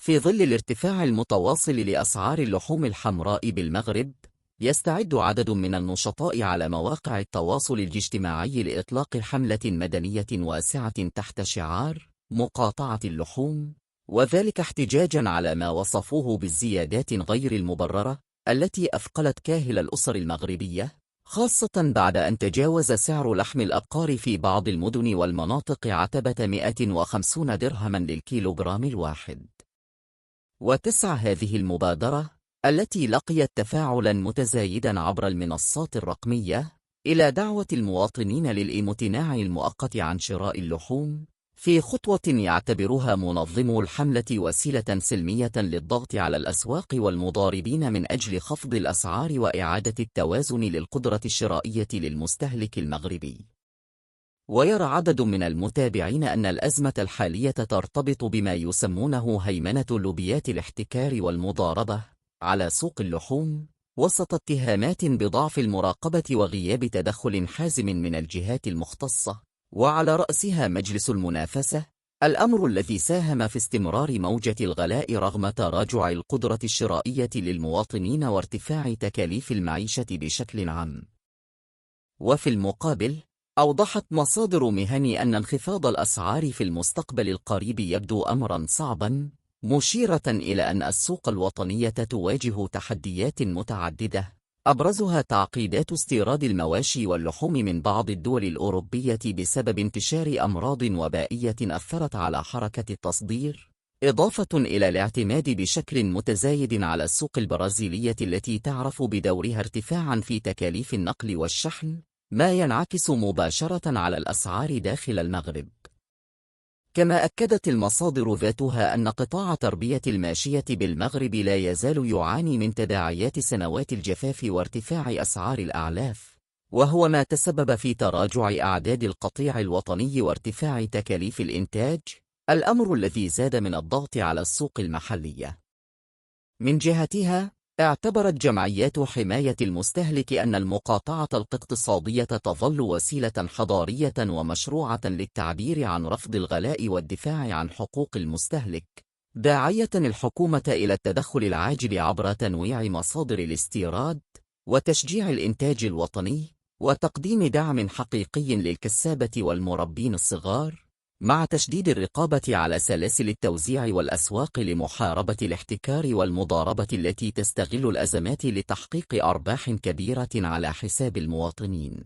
في ظل الارتفاع المتواصل لأسعار اللحوم الحمراء بالمغرب، يستعد عدد من النشطاء على مواقع التواصل الاجتماعي لإطلاق حملة مدنية واسعة تحت شعار مقاطعة اللحوم، وذلك احتجاجا على ما وصفوه بالزيادات غير المبررة التي أثقلت كاهل الأسر المغربية، خاصة بعد أن تجاوز سعر لحم الأبقار في بعض المدن والمناطق عتبة 150 درهما للكيلوغرام الواحد. وتسعى هذه المبادرة التي لقيت تفاعلا متزايدا عبر المنصات الرقمية إلى دعوة المواطنين للامتناع المؤقت عن شراء اللحوم، في خطوة يعتبرها منظمو الحملة وسيلة سلمية للضغط على الأسواق والمضاربين من أجل خفض الأسعار وإعادة التوازن للقدرة الشرائية للمستهلك المغربي. ويرى عدد من المتابعين أن الأزمة الحالية ترتبط بما يسمونه هيمنة لوبيات الاحتكار والمضاربة على سوق اللحوم، وسط اتهامات بضعف المراقبة وغياب تدخل حازم من الجهات المختصة، وعلى رأسها مجلس المنافسة، الأمر الذي ساهم في استمرار موجة الغلاء رغم تراجع القدرة الشرائية للمواطنين وارتفاع تكاليف المعيشة بشكل عام. وفي المقابل، أوضحت مصادر مهني أن انخفاض الأسعار في المستقبل القريب يبدو أمرا صعبا، مشيرة إلى أن السوق الوطنية تواجه تحديات متعددة، أبرزها تعقيدات استيراد المواشي واللحوم من بعض الدول الأوروبية بسبب انتشار أمراض وبائية أثرت على حركة التصدير، إضافة إلى الاعتماد بشكل متزايد على السوق البرازيلية التي تعرف بدورها ارتفاعا في تكاليف النقل والشحن، ما ينعكس مباشرة على الأسعار داخل المغرب. كما أكدت المصادر ذاتها أن قطاع تربية الماشية بالمغرب لا يزال يعاني من تداعيات سنوات الجفاف وارتفاع أسعار الأعلاف، وهو ما تسبب في تراجع أعداد القطيع الوطني وارتفاع تكاليف الإنتاج، الأمر الذي زاد من الضغط على السوق المحلية. من جهتها، اعتبرت جمعيات حماية المستهلك أن المقاطعة الاقتصادية تظل وسيلة حضارية ومشروعة للتعبير عن رفض الغلاء والدفاع عن حقوق المستهلك، داعية الحكومة إلى التدخل العاجل عبر تنويع مصادر الاستيراد وتشجيع الإنتاج الوطني وتقديم دعم حقيقي للكسابة والمربين الصغار، مع تشديد الرقابة على سلاسل التوزيع والأسواق لمحاربة الاحتكار والمضاربة التي تستغل الأزمات لتحقيق أرباح كبيرة على حساب المواطنين.